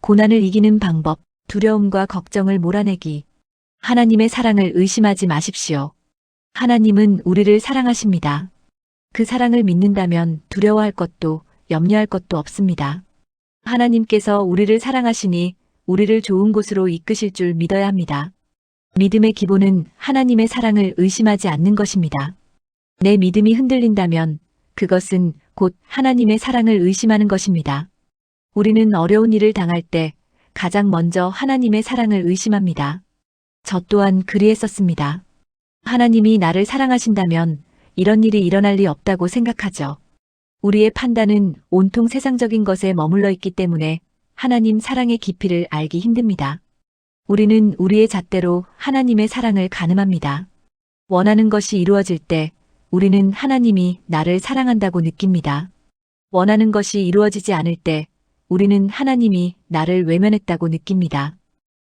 고난을 이기는 방법, 두려움과 걱정을 몰아내기. 하나님의 사랑을 의심하지 마십시오. 하나님은 우리를 사랑하십니다. 그 사랑을 믿는다면 두려워할 것도 염려할 것도 없습니다. 하나님께서 우리를 사랑하시니 우리를 좋은 곳으로 이끄실 줄 믿어야 합니다. 믿음의 기본은 하나님의 사랑을 의심하지 않는 것입니다. 내 믿음이 흔들린다면 그것은 곧 하나님의 사랑을 의심하는 것입니다. 우리는 어려운 일을 당할 때 가장 먼저 하나님의 사랑을 의심합니다. 저 또한 그리했었습니다. 하나님이 나를 사랑하신다면 이런 일이 일어날 리 없다고 생각하죠. 우리의 판단은 온통 세상적인 것에 머물러 있기 때문에 하나님 사랑의 깊이를 알기 힘듭니다. 우리는 우리의 잣대로 하나님의 사랑을 가늠합니다. 원하는 것이 이루어질 때 우리는 하나님이 나를 사랑한다고 느낍니다. 원하는 것이 이루어지지 않을 때 우리는 하나님이 나를 외면했다고 느낍니다.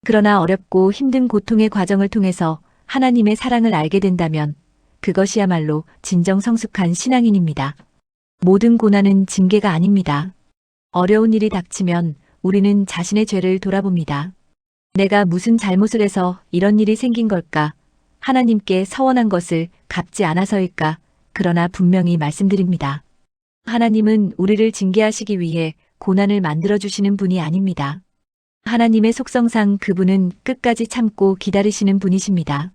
그러나 어렵고 힘든 고통의 과정을 통해서 하나님의 사랑을 알게 된다면 그것이야말로 진정 성숙한 신앙인입니다. 모든 고난은 징계가 아닙니다. 어려운 일이 닥치면 우리는 자신의 죄를 돌아봅니다. 내가 무슨 잘못을 해서 이런 일이 생긴 걸까? 하나님께 서원한 것을 갚지 않아서일까? 그러나 분명히 말씀드립니다. 하나님은 우리를 징계하시기 위해 고난을 만들어주시는 분이 아닙니다. 하나님의 속성상 그분은 끝까지 참고 기다리시는 분이십니다.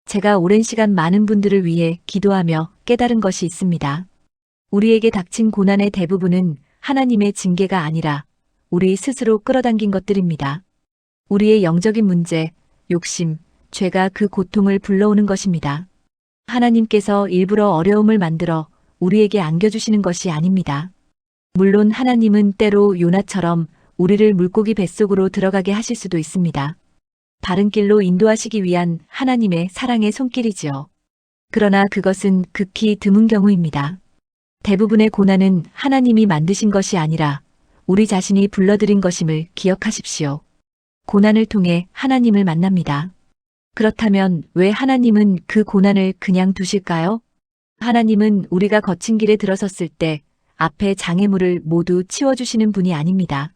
제가 오랜 시간 많은 분들을 위해 기도하며 깨달은 것이 있습니다. 우리에게 닥친 고난의 대부분은 하나님의 징계가 아니라 우리 스스로 끌어당긴 것들입니다. 우리의 영적인 문제, 욕심, 죄가 그 고통을 불러오는 것입니다. 하나님께서 일부러 어려움을 만들어 우리에게 안겨주시는 것이 아닙니다. 물론 하나님은 때로 요나처럼 우리를 물고기 뱃속으로 들어가게 하실 수도 있습니다. 바른 길로 인도하시기 위한 하나님의 사랑의 손길이지요. 그러나 그것은 극히 드문 경우입니다. 대부분의 고난은 하나님이 만드신 것이 아니라 우리 자신이 불러들인 것임을 기억하십시오. 고난을 통해 하나님을 만납니다. 그렇다면 왜 하나님은 그 고난을 그냥 두실까요? 하나님은 우리가 거친 길에 들어섰을 때 앞에 장애물을 모두 치워주시는 분이 아닙니다.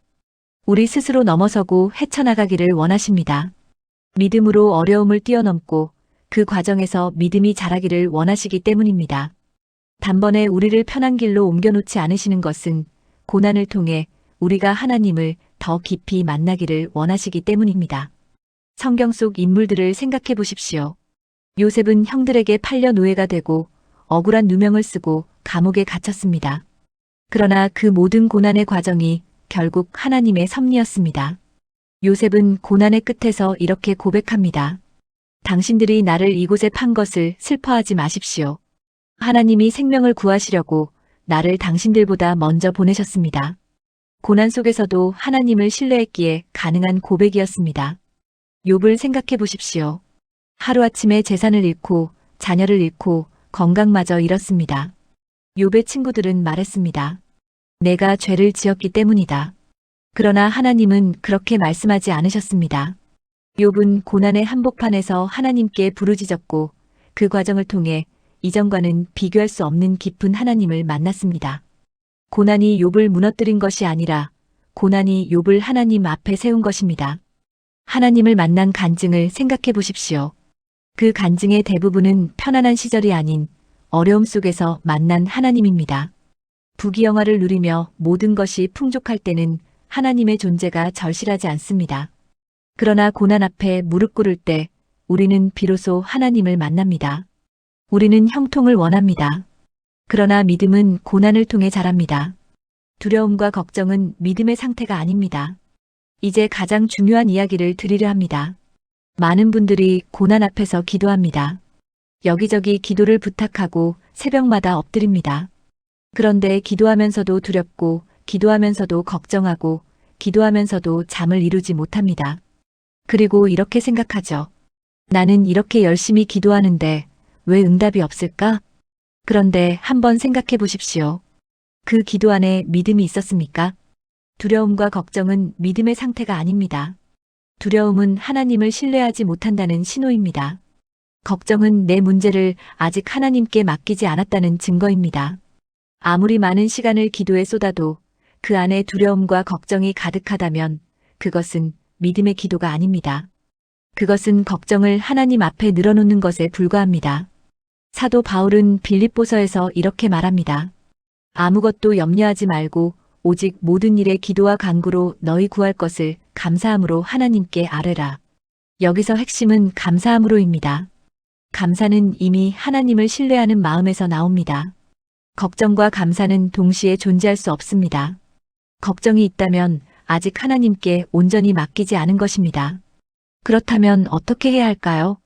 우리 스스로 넘어서고 헤쳐나가기를 원하십니다. 믿음으로 어려움을 뛰어넘고 그 과정에서 믿음이 자라기를 원하시기 때문입니다. 단번에 우리를 편한 길로 옮겨놓지 않으시는 것은 고난을 통해 우리가 하나님을 더 깊이 만나기를 원하시기 때문입니다. 성경 속 인물들을 생각해 보십시오. 요셉은 형들에게 팔려 노예가 되고 억울한 누명을 쓰고 감옥에 갇혔습니다. 그러나 그 모든 고난의 과정이 결국 하나님의 섭리였습니다. 요셉은 고난의 끝에서 이렇게 고백합니다. 당신들이 나를 이곳에 판 것을 슬퍼하지 마십시오. 하나님이 생명을 구하시려고 나를 당신들보다 먼저 보내셨습니다. 고난 속에서도 하나님을 신뢰했기에 가능한 고백이었습니다. 욥을 생각해 보십시오. 하루아침에 재산을 잃고 자녀를 잃고 건강마저 잃었습니다. 욥의 친구들은 말했습니다. 내가 죄를 지었기 때문이다. 그러나 하나님은 그렇게 말씀하지 않으셨습니다. 욥은 고난의 한복판에서 하나님께 부르짖었고 그 과정을 통해 이전과는 비교할 수 없는 깊은 하나님을 만났습니다. 고난이 욥을 무너뜨린 것이 아니라 고난이 욥을 하나님 앞에 세운 것입니다. 하나님을 만난 간증을 생각해 보십시오. 그 간증의 대부분은 편안한 시절이 아닌 어려움 속에서 만난 하나님입니다. 부귀영화를 누리며 모든 것이 풍족할 때는 하나님의 존재가 절실하지 않습니다. 그러나 고난 앞에 무릎 꿇을 때 우리는 비로소 하나님을 만납니다. 우리는 형통을 원합니다. 그러나 믿음은 고난을 통해 자랍니다. 두려움과 걱정은 믿음의 상태가 아닙니다. 이제 가장 중요한 이야기를 드리려 합니다. 많은 분들이 고난 앞에서 기도합니다. 여기저기 기도를 부탁하고 새벽마다 엎드립니다. 그런데 기도하면서도 두렵고 기도하면서도 걱정하고 기도하면서도 잠을 이루지 못합니다. 그리고 이렇게 생각하죠. 나는 이렇게 열심히 기도하는데 왜 응답이 없을까? 그런데 한번 생각해 보십시오. 그 기도 안에 믿음이 있었습니까? 두려움과 걱정은 믿음의 상태가 아닙니다. 두려움은 하나님을 신뢰하지 못한다는 신호입니다. 걱정은 내 문제를 아직 하나님께 맡기지 않았다는 증거입니다. 아무리 많은 시간을 기도에 쏟아도 그 안에 두려움과 걱정이 가득하다면 그것은 믿음의 기도가 아닙니다. 그것은 걱정을 하나님 앞에 늘어놓는 것에 불과합니다. 사도 바울은 빌립보서에서 이렇게 말합니다. 아무것도 염려하지 말고 오직 모든 일에 기도와 간구로 너희 구할 것을 감사함으로 하나님께 아뢰라. 여기서 핵심은 감사함으로입니다. 감사는 이미 하나님을 신뢰하는 마음에서 나옵니다. 걱정과 감사는 동시에 존재할 수 없습니다. 걱정이 있다면 아직 하나님께 온전히 맡기지 않은 것입니다. 그렇다면 어떻게 해야 할까요?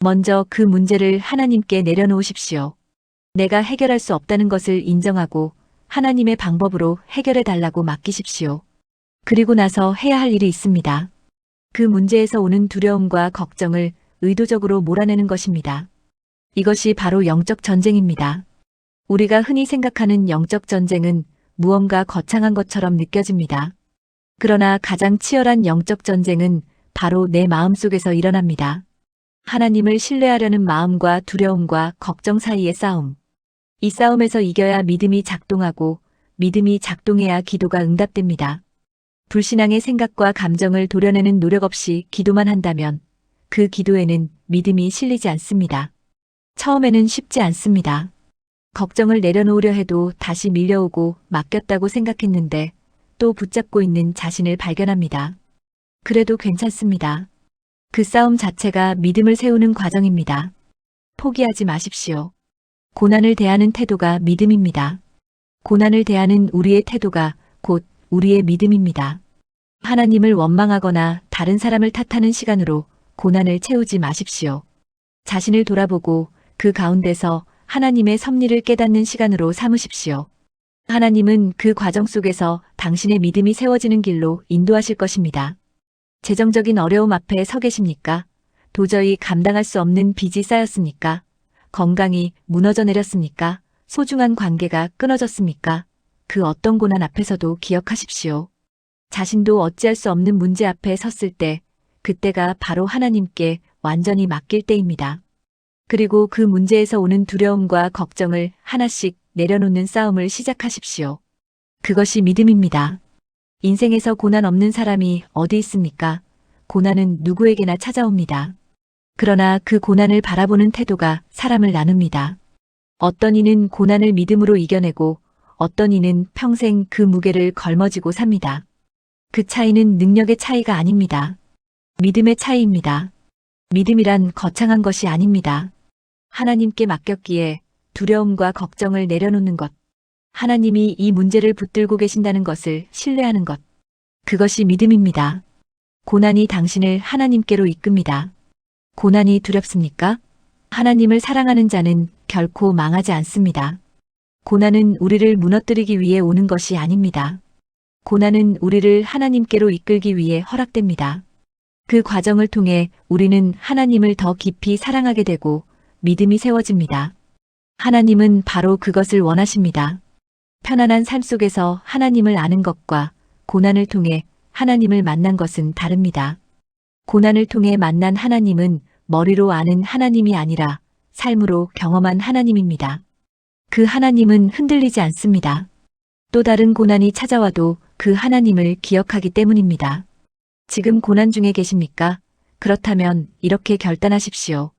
먼저 그 문제를 하나님께 내려놓으십시오. 내가 해결할 수 없다는 것을 인정하고 하나님의 방법으로 해결해 달라고 맡기십시오. 그리고 나서 해야 할 일이 있습니다. 그 문제에서 오는 두려움과 걱정을 의도적으로 몰아내는 것입니다. 이것이 바로 영적 전쟁입니다. 우리가 흔히 생각하는 영적 전쟁은 무언가 거창한 것처럼 느껴집니다. 그러나 가장 치열한 영적 전쟁은 바로 내 마음속에서 일어납니다. 하나님을 신뢰하려는 마음과 두려움과 걱정 사이의 싸움. 이 싸움에서 이겨야 믿음이 작동하고 믿음이 작동해야 기도가 응답됩니다. 불신앙의 생각과 감정을 도려내는 노력 없이 기도만 한다면 그 기도에는 믿음이 실리지 않습니다. 처음에는 쉽지 않습니다. 걱정을 내려놓으려 해도 다시 밀려오고 맡겼다고 생각했는데 또 붙잡고 있는 자신을 발견합니다. 그래도 괜찮습니다. 그 싸움 자체가 믿음을 세우는 과정입니다. 포기하지 마십시오. 고난을 대하는 태도가 믿음입니다. 고난을 대하는 우리의 태도가 곧 우리의 믿음입니다. 하나님을 원망하거나 다른 사람을 탓하는 시간으로 고난을 채우지 마십시오. 자신을 돌아보고 그 가운데서 하나님의 섭리를 깨닫는 시간으로 삼으십시오. 하나님은 그 과정 속에서 당신의 믿음이 세워지는 길로 인도하실 것입니다. 재정적인 어려움 앞에 서 계십니까? 도저히 감당할 수 없는 빚이 쌓였습니까? 건강이 무너져 내렸습니까? 소중한 관계가 끊어졌습니까? 그 어떤 고난 앞에서도 기억하십시오. 자신도 어찌할 수 없는 문제 앞에 섰을 때, 그때가 바로 하나님께 완전히 맡길 때입니다. 그리고 그 문제에서 오는 두려움과 걱정을 하나씩 내려놓는 싸움을 시작하십시오. 그것이 믿음입니다. 인생에서 고난 없는 사람이 어디 있습니까? 고난은 누구에게나 찾아옵니다. 그러나 그 고난을 바라보는 태도가 사람을 나눕니다. 어떤 이는 고난을 믿음으로 이겨내고 어떤 이는 평생 그 무게를 걸머쥐고 삽니다. 그 차이는 능력의 차이가 아닙니다. 믿음의 차이입니다. 믿음이란 거창한 것이 아닙니다. 하나님께 맡겼기에 두려움과 걱정을 내려놓는 것. 하나님이 이 문제를 붙들고 계신다는 것을 신뢰하는 것. 그것이 믿음입니다. 고난이 당신을 하나님께로 이끕니다. 고난이 두렵습니까? 하나님을 사랑하는 자는 결코 망하지 않습니다. 고난은 우리를 무너뜨리기 위해 오는 것이 아닙니다. 고난은 우리를 하나님께로 이끌기 위해 허락됩니다. 그 과정을 통해 우리는 하나님을 더 깊이 사랑하게 되고 믿음이 세워집니다. 하나님은 바로 그것을 원하십니다. 편안한 삶 속에서 하나님을 아는 것과 고난을 통해 하나님을 만난 것은 다릅니다. 고난을 통해 만난 하나님은 머리로 아는 하나님이 아니라 삶으로 경험한 하나님입니다. 그 하나님은 흔들리지 않습니다. 또 다른 고난이 찾아와도 그 하나님을 기억하기 때문입니다. 지금 고난 중에 계십니까? 그렇다면 이렇게 결단하십시오.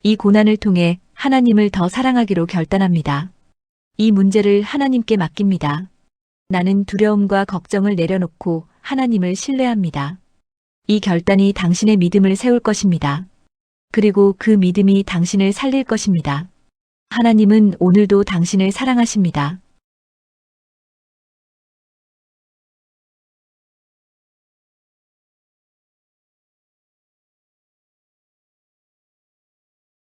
이 고난을 통해 하나님을 더 사랑하기로 결단합니다. 이 문제를 하나님께 맡깁니다. 나는 두려움과 걱정을 내려놓고 하나님을 신뢰합니다. 이 결단이 당신의 믿음을 세울 것입니다. 그리고 그 믿음이 당신을 살릴 것입니다. 하나님은 오늘도 당신을 사랑하십니다.